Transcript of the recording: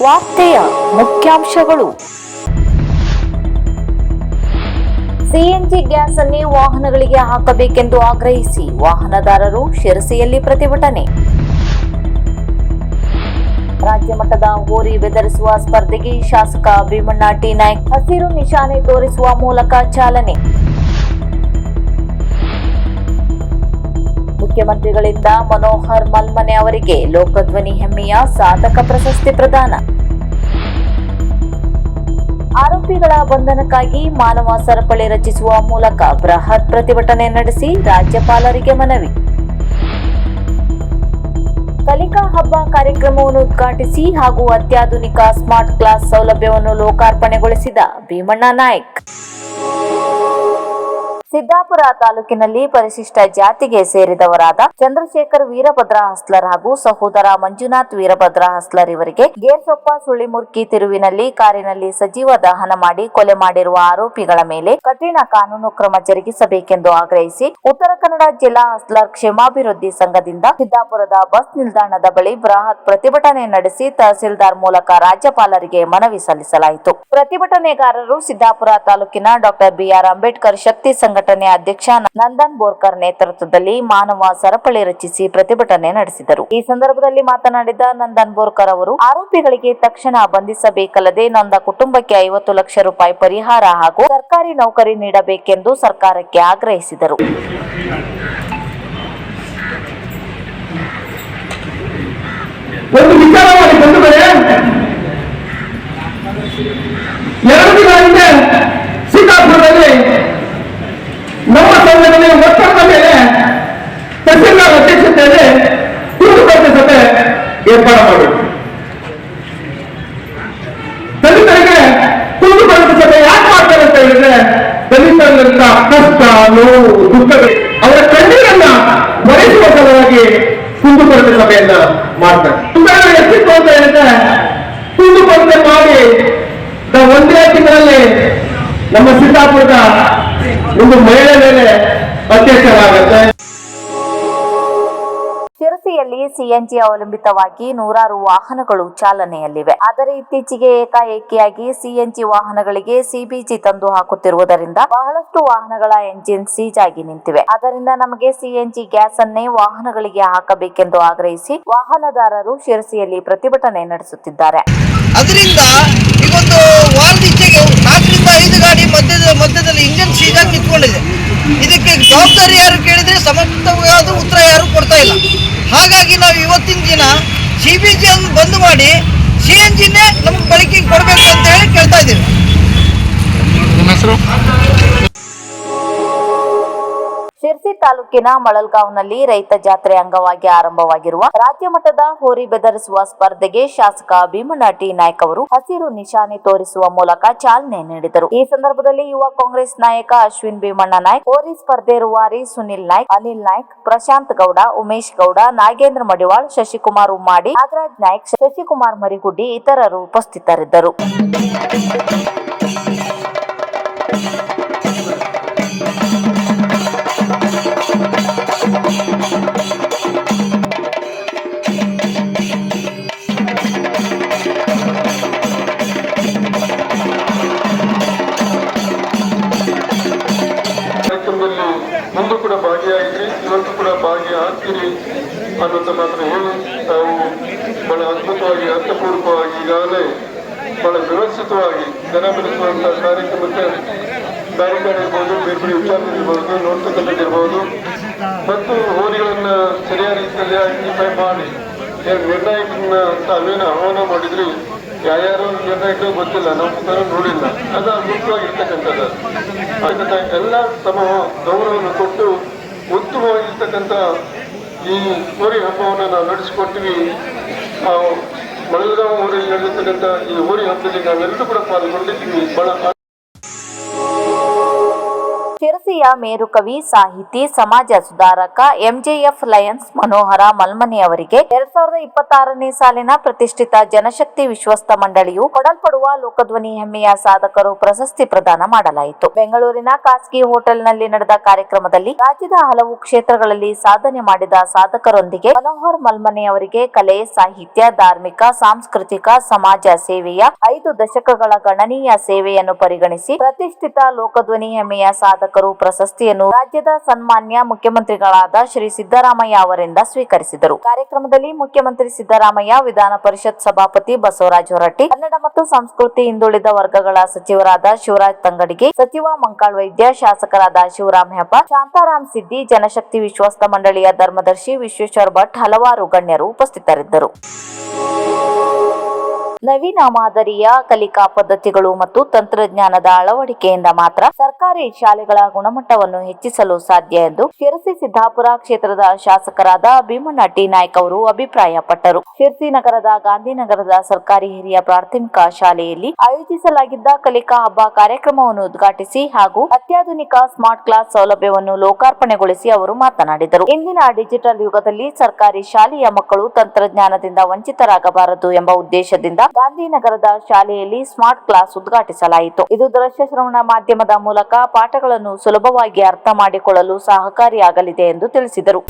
ವಾರ್ತೆಯ ಮುಖ್ಯಾಂಶಗಳು. CNG gas ಅನ್ನೇ ವಾಹನಗಳಿಗೆ ಹಾಕಬೇಕೆಂದು ಆಗ್ರಹಿಸಿ ವಾಹನದಾರರು ಶಿರಸಿಯಲ್ಲಿ ಪ್ರತಿಭಟನೆ. ರಾಜ್ಯ ಮಟ್ಟದ ಹೋರಿ ಬೆದರಿಸುವ ಸ್ಪರ್ಧೆಗೆ ಶಾಸಕ ಭೀಮಣ್ಣ ಟಿ ನಾಯ್ಕ್ ಹಸಿರು ನಿಶಾನೆ ತೋರಿಸುವ ಮೂಲಕ ಚಾಲನೆ. ಮುಖ್ಯಮಂತ್ರಿಗಳಿಂದ ಮನೋಹರ್ ಮಲ್ಮನೆ ಅವರಿಗೆ ಲೋಕಧ್ವನಿ ಹೆಮ್ಮೆಯ ಸಾಧಕ ಪ್ರಶಸ್ತಿ ಪ್ರದಾನ. ಆರೋಪಿಗಳ ಬಂಧನಕ್ಕಾಗಿ ಮಾನವ ಸರಪಳಿ ರಚಿಸುವ ಮೂಲಕ ಬೃಹತ್ ಪ್ರತಿಭಟನೆ ನಡೆಸಿ ರಾಜ್ಯಪಾಲರಿಗೆ ಮನವಿ. ಕಲಿಕಾ ಹಬ್ಬ ಕಾರ್ಯಕ್ರಮವನ್ನು ಉದ್ಘಾಟಿಸಿ ಹಾಗೂ ಅತ್ಯಾಧುನಿಕ ಸ್ಮಾರ್ಟ್ ಕ್ಲಾಸ್ ಸೌಲಭ್ಯವನ್ನು ಲೋಕಾರ್ಪಣೆಗೊಳಿಸಿದ ಭೀಮಣ್ಣ ನಾಯ್ಕ್. ಸಿದ್ದಾಪುರ ತಾಲೂಕಿನಲ್ಲಿ ಪರಿಶಿಷ್ಟ ಜಾತಿಗೆ ಸೇರಿದವರಾದ ಚಂದ್ರಶೇಖರ್ ವೀರಭದ್ರ ಹಸ್ಲರ್ ಹಾಗೂ ಸಹೋದರ ಮಂಜುನಾಥ್ ವೀರಭದ್ರ ಹಸ್ಲರ್ ಇವರಿಗೆ ಗೇರ್ಸೊಪ್ಪ ಸುಳಿಮುರ್ಕಿ ತಿರುವಿನಲ್ಲಿ ಕಾರಿನಲ್ಲಿ ಸಜೀವ ದಹನ ಮಾಡಿ ಕೊಲೆ ಮಾಡಿರುವ ಆರೋಪಿಗಳ ಮೇಲೆ ಕಠಿಣ ಕಾನೂನು ಕ್ರಮ ಜರುಗಿಸಬೇಕೆಂದು ಆಗ್ರಹಿಸಿ ಉತ್ತರ ಕನ್ನಡ ಜಿಲ್ಲಾ ಹಸ್ಲರ್ ಕ್ಷೇಮಾಭಿವೃದ್ಧಿ ಸಂಘದಿಂದ ಸಿದ್ದಾಪುರದ ಬಸ್ ನಿಲ್ದಾಣದ ಬಳಿ ಬೃಹತ್ ಪ್ರತಿಭಟನೆ ನಡೆಸಿ ತಹಸೀಲ್ದಾರ್ ಮೂಲಕ ರಾಜ್ಯಪಾಲರಿಗೆ ಮನವಿ ಸಲ್ಲಿಸಲಾಯಿತು. ಪ್ರತಿಭಟನೆಗಾರರು ಸಿದ್ದಾಪುರ ತಾಲೂಕಿನ ಡಾಕ್ಟರ್ ಬಿಆರ್ ಅಂಬೇಡ್ಕರ್ ಶಕ್ತಿ ಸಂಘಟನೆ ಅಧ್ಯಕ್ಷ ನಂದನ್ ಬೋರ್ಕರ್ ನೇತೃತ್ವದಲ್ಲಿ ಮಾನವ ಸರಪಳಿ ರಚಿಸಿ ಪ್ರತಿಭಟನೆ ನಡೆಸಿದರು. ಈ ಸಂದರ್ಭದಲ್ಲಿ ಮಾತನಾಡಿದ ನಂದನ್ ಬೋರ್ಕರ್ ಅವರು ಆರೋಪಿಗಳಿಗೆ ತಕ್ಷಣ ಬಂಧಿಸಬೇಕಲ್ಲದೆ ನೊಂದ ಕುಟುಂಬಕ್ಕೆ 50 ಲಕ್ಷ ರೂಪಾಯಿ ಪರಿಹಾರ ಹಾಗೂ ಸರ್ಕಾರಿ ನೌಕರಿ ನೀಡಬೇಕೆಂದು ಸರ್ಕಾರಕ್ಕೆ ಆಗ್ರಹಿಸಿದರು. ಒಂದು ವಿಚಾರವಾಗಿ ಬಂಧುಗಳೇ, 2 ದಿನ ಹಿಂದೆ ಸಿದ್ದಾಪುರದಲ್ಲಿ ನಮ್ಮ ಸಂಘಟನೆ ಒತ್ತಡದ ಮೇಲೆ ತಹಸೀಲ್ದಾರ್ ಅಧ್ಯಕ್ಷತೆಯಲ್ಲಿ ಕುಂದುಕೊರತೆ ಸಭೆ ಏರ್ಪಾಡು ಮಾಡಿದ್ರು. ದಲಿತರಿಗೆ ಕುಂದುಕೊರತೆ ಸಭೆ ಯಾಕೆ ಮಾಡ್ತಾರೆ ಅಂತ ಹೇಳಿದ್ರೆ, ದಲಿತರಿಂದ ಕಷ್ಟ, ನೋವು, ದುಃಖಗಳು ಅವರ ಕಣ್ಣೀರನ್ನ ಭರಿಸುವ ಸಲುವಾಗಿ ಕುಂದುಕೊರತೆ ಸಭೆಯನ್ನ ಮಾಡ್ತಾರೆ. ಎಷ್ಟಿತ್ತು ಅಂತ ಹೇಳಿದ್ರೆ, ಕುಂದುಕೊರತೆ ಮಾಡಿ ಒಂದೇ ತಿಂಗಳಲ್ಲಿ ನಮ್ಮ ಸಿದ್ದಾಪುರದ ಒಂದು ಮಹಿಳೆ ಮೇಲೆ ಅತ್ಯಾಚಾರವಾಗುತ್ತೆ. ಶಿರಸಿಯಲ್ಲಿ ಸಿಎನ್ಜಿ ಅವಲಂಬಿತವಾಗಿ ನೂರಾರು ವಾಹನಗಳು ಚಾಲನೆಯಲ್ಲಿವೆ. ಆದರೆ ಇತ್ತೀಚೆಗೆ ಏಕಾಏಕಿಯಾಗಿ ಸಿಎನ್ಜಿ ವಾಹನಗಳಿಗೆ ಸಿಬಿಜಿ ತಂದು ಹಾಕುತ್ತಿರುವುದರಿಂದ ಬಹಳಷ್ಟು ವಾಹನಗಳ ಎಂಜಿನ್ ಸೀಜ್ ಆಗಿ ನಿಂತಿವೆ. ಆದ್ದರಿಂದ ನಮಗೆ ಸಿಎನ್ಜಿ ಗ್ಯಾಸ್ ಅನ್ನೇ ವಾಹನಗಳಿಗೆ ಹಾಕಬೇಕೆಂದು ಆಗ್ರಹಿಸಿ ವಾಹನದಾರರು ಶಿರಸಿಯಲ್ಲಿ ಪ್ರತಿಭಟನೆ ನಡೆಸುತ್ತಿದ್ದಾರೆ. ಅದರಿಂದ ಈಗೊಂದು ವಾರದೀಚೆಗೆ 4ರಿಂದ 5 ಗಾಡಿ ಮಧ್ಯದಲ್ಲಿ ಇಂಜಿನ್ ಸೀಜ್ ಆಗಿ ನಿಂತ್ಕೊಂಡಿದೆ. ಇದಕ್ಕೆ ಜವಾಬ್ದಾರಿ ಯಾರು ಕೇಳಿದ್ರೆ ಸಮರ್ಥವಾದ ಉತ್ತರ ಯಾರು ಕೊಡ್ತಾ ಇಲ್ಲ. ಹಾಗಾಗಿ ನಾವು ಇವತ್ತಿನ ದಿನ ಸಿಬಿಜಿ ಅನ್ನು ಬಂದ್ ಮಾಡಿ ಸಿಎನ್ಜಿನೇ ನಮ್ಗೆ ಬಳಕೆಗೆ ಕೊಡಬೇಕು ಅಂತ ಹೇಳಿ ಕೇಳ್ತಾ ಇದ್ದೀವಿ. ಶಿರಸಿ ತಾಲೂಕಿನ ಮಳಲ್ಗಾಂವ್ನಲ್ಲಿ ರೈತ ಜಾತ್ರೆ ಅಂಗವಾಗಿ ಆರಂಭವಾಗಿರುವ ರಾಜ್ಯ ಮಟ್ಟದ ಹೋರಿ ಬೆದರಿಸುವ ಸ್ಪರ್ಧೆಗೆ ಶಾಸಕ ಭೀಮಣ್ಣ ಟಿ ನಾಯ್ಕ್ ಅವರು ಹಸಿರು ನಿಶಾನೆ ತೋರಿಸುವ ಮೂಲಕ ಚಾಲನೆ ನೀಡಿದರು. ಈ ಸಂದರ್ಭದಲ್ಲಿ ಯುವ ಕಾಂಗ್ರೆಸ್ ನಾಯಕ ಅಶ್ವಿನ್ ಭೀಮಣ್ಣ ನಾಯ್ಕ್, ಹೋರಿ ಸ್ಪರ್ಧೆ ರೂವಾರಿ ಸುನಿಲ್ ನಾಯ್ಕ್, ಅನಿಲ್ ನಾಯ್ಕ್, ಪ್ರಶಾಂತ್ ಗೌಡ, ಉಮೇಶ್ ಗೌಡ, ನಾಗೇಂದ್ರ ಮಡಿವಾಳ್, ಶಶಿಕುಮಾರ್ ಉಮ್ಮಾಡಿ, ನಾಗರಾಜ್ ನಾಯ್ಕ್, ಶಶಿಕುಮಾರ್ ಮರಿಗುಡ್ಡಿ ಇತರರು ಉಪಸ್ಥಿತರಿದ್ದರು. ಮುಂದೂ ಕೂಡ ಭಾಗಿಯಾಗಿದ್ರಿ, ಇವತ್ತು ಕೂಡ ಭಾಗಿಯಾಗ್ತೀರಿ ಅನ್ನೋದು ಮಾತ್ರ ಹೇಳಿ ತಾವು ಬಹಳ ಅದ್ಭುತವಾಗಿ ಅರ್ಥಪೂರ್ವಕವಾಗಿ ಈಗಾಗಲೇ ಬಹಳ ವ್ಯವಸ್ಥಿತವಾಗಿ ಜನ ಬೆಳೆಸುವಂತಹ ಕಾರ್ಯಕ್ರಮಕ್ಕೆ ಬ್ಯಾರಿಕೇಡ್ ಇರ್ಬೋದು, ಬೇರೆ ಬೇರೆ ವಿಚಾರಗಳಿರ್ಬೋದು, ನೋಡ್ತಕ್ಕಂಥದ್ದಿರ್ಬೋದು ಮತ್ತು ಹೋರಿಗಳನ್ನ ಸರಿಯಾದ ರೀತಿಯಲ್ಲಿ ಐಡೆಂಟಿಫೈ ಮಾಡಿ ನಿರ್ಣಾಯಕನ ತಾವೇನು ಆಹ್ವಾನ ಮಾಡಿದ್ರಿ, ಯಾರ್ಯಾರು ನಿರ್ಣಾಯಕ ಗೊತ್ತಿಲ್ಲ, ನಾವು ನೋಡಿಲ್ಲ, ಅದು ಅದ್ಭುತವಾಗಿರ್ತಕ್ಕಂಥದ್ದು. ಅದಕ್ಕೆ ಎಲ್ಲ ತಮ್ಮ ಗೌರವವನ್ನು ಕೊಟ್ಟು ಉತ್ತಮವಾಗಿರ್ತಕ್ಕಂಥ ಈ ಹೋರಿ ಹಬ್ಬವನ್ನು ನಾವು ನಡೆಸಿಕೊಡ್ತೀವಿ. ಮಳಲ್ಗಾಂವ್ ಊರಲ್ಲಿ ನಡೆದಿರ್ತಕ್ಕಂಥ ಈ ಹೋರಿ ಹಬ್ಬದಲ್ಲಿ ನಾವೆಲ್ಲರೂ ಕೂಡ ಪಾಲ್ಗೊಂಡಿದ್ದೀವಿ. ಬಹಳ ಶಿರಸಿಯ ಮೇರುಕವಿ, ಸಾಹಿತಿ, ಸಮಾಜ ಸುಧಾರಕ ಎಂಜೆಎಫ್ ಲಯನ್ಸ್ ಮನೋಹರ ಮಲ್ಮನಿ ಅವರಿಗೆ 2026ನೇ ಸಾಲಿನ ಪ್ರತಿಷ್ಠಿತ ಜನಶಕ್ತಿ ವಿಶ್ವಸ್ತ ಮಂಡಳಿಯು ಕೊಡಲ್ಪಡುವ ಲೋಕಧ್ವನಿ ಹೆಮ್ಮೆಯ ಸಾಧಕರು ಪ್ರಶಸ್ತಿ ಪ್ರದಾನ ಮಾಡಲಾಯಿತು. ಬೆಂಗಳೂರಿನ ಖಾಸಗಿ ಹೋಟೆಲ್ನಲ್ಲಿ ನಡೆದ ಕಾರ್ಯಕ್ರಮದಲ್ಲಿ ರಾಜ್ಯದ ಹಲವು ಕ್ಷೇತ್ರಗಳಲ್ಲಿ ಸಾಧನೆ ಮಾಡಿದ ಸಾಧಕರೊಂದಿಗೆ ಮನೋಹರ್ ಮಲ್ಮನಿ ಅವರಿಗೆ ಕಲೆ, ಸಾಹಿತ್ಯ, ಧಾರ್ಮಿಕ, ಸಾಂಸ್ಕೃತಿಕ, ಸಮಾಜ ಸೇವೆಯ 5 ದಶಕಗಳ ಗಣನೀಯ ಸೇವೆಯನ್ನು ಪರಿಗಣಿಸಿ ಪ್ರತಿಷ್ಠಿತ ಲೋಕಧ್ವನಿ ಹೆಮ್ಮೆಯ ಸಾಧಕರು ಪ್ರಶಸ್ತಿಯನ್ನು ರಾಜ್ಯದ ಸನ್ಮಾನ್ಯ ಮುಖ್ಯಮಂತ್ರಿಗಳಾದ ಶ್ರೀ ಸಿದ್ದರಾಮಯ್ಯ ಅವರಿಂದ ಸ್ವೀಕರಿಸಿದರು. ಕಾರ್ಯಕ್ರಮದಲ್ಲಿ ಮುಖ್ಯಮಂತ್ರಿ ಸಿದ್ದರಾಮಯ್ಯ, ವಿಧಾನ ಪರಿಷತ್ ಸಭಾಪತಿ ಬಸವರಾಜ ಹೊರಟ್ಟಿ, ಕನ್ನಡ ಮತ್ತು ಸಂಸ್ಕೃತಿ ಹಿಂದುಳಿದ ವರ್ಗಗಳ ಸಚಿವರಾದ ಶಿವರಾಜ್ ತಂಗಡಗಿ, ಸಚಿವ ಮಂಕಾಳ್ ವೈದ್ಯ, ಶಾಸಕರಾದ ಶಿವರಾಮ್ ಹೆಬ್ಬಾರ್, ಶಾಂತಾರಾಮ್ ಸಿದ್ದಿ, ಜನಶಕ್ತಿ ವಿಶ್ವಸ್ತ ಮಂಡಳಿಯ ಧರ್ಮದರ್ಶಿ ವಿಶ್ವೇಶ್ವರ ಭಟ್, ಹಲವಾರು ಗಣ್ಯರು ಉಪಸ್ಥಿತರಿದ್ದರು. ನವೀನ ಮಾದರಿಯ ಕಲಿಕಾ ಪದ್ಧತಿಗಳು ಮತ್ತು ತಂತ್ರಜ್ಞಾನದ ಅಳವಡಿಕೆಯಿಂದ ಮಾತ್ರ ಸರ್ಕಾರಿ ಶಾಲೆಗಳ ಗುಣಮಟ್ಟವನ್ನು ಹೆಚ್ಚಿಸಲು ಸಾಧ್ಯ ಎಂದು ಶಿರಸಿ ಸಿದ್ದಾಪುರ ಕ್ಷೇತ್ರದ ಶಾಸಕರಾದ ಭೀಮಣ್ಣ ಟಿ ನಾಯ್ಕ ಅವರು ಅಭಿಪ್ರಾಯಪಟ್ಟರು. ಶಿರಸಿ ನಗರದ ಗಾಂಧಿನಗರದ ಸರ್ಕಾರಿ ಹಿರಿಯ ಪ್ರಾಥಮಿಕ ಶಾಲೆಯಲ್ಲಿ ಆಯೋಜಿಸಲಾಗಿದ್ದ ಕಲಿಕಾ ಹಬ್ಬ ಕಾರ್ಯಕ್ರಮವನ್ನು ಉದ್ಘಾಟಿಸಿ ಹಾಗೂ ಅತ್ಯಾಧುನಿಕ ಸ್ಮಾರ್ಟ್ ಕ್ಲಾಸ್ ಸೌಲಭ್ಯವನ್ನು ಲೋಕಾರ್ಪಣೆಗೊಳಿಸಿ ಅವರು ಮಾತನಾಡಿದರು. ಇಂದಿನ ಡಿಜಿಟಲ್ ಯುಗದಲ್ಲಿ ಸರ್ಕಾರಿ ಶಾಲೆಯ ಮಕ್ಕಳು ತಂತ್ರಜ್ಞಾನದಿಂದ ವಂಚಿತರಾಗಬಾರದು ಎಂಬ ಉದ್ದೇಶದಿಂದ ಗಾಂಧಿನಗರದ ಶಾಲೆಯಲ್ಲಿ ಸ್ಮಾರ್ಟ್ ಕ್ಲಾಸ್ ಉದ್ಘಾಟಿಸಲಾಯಿತು. ಇದು ದೃಶ್ಯ ಶ್ರವಣ ಮಾಧ್ಯಮದ ಮೂಲಕ ಪಾಠಗಳನ್ನು ಸುಲಭವಾಗಿ ಅರ್ಥ ಮಾಡಿಕೊಳ್ಳಲು ಸಹಕಾರಿಯಾಗಲಿದೆ ಎಂದು ತಿಳಿಸಿದರು.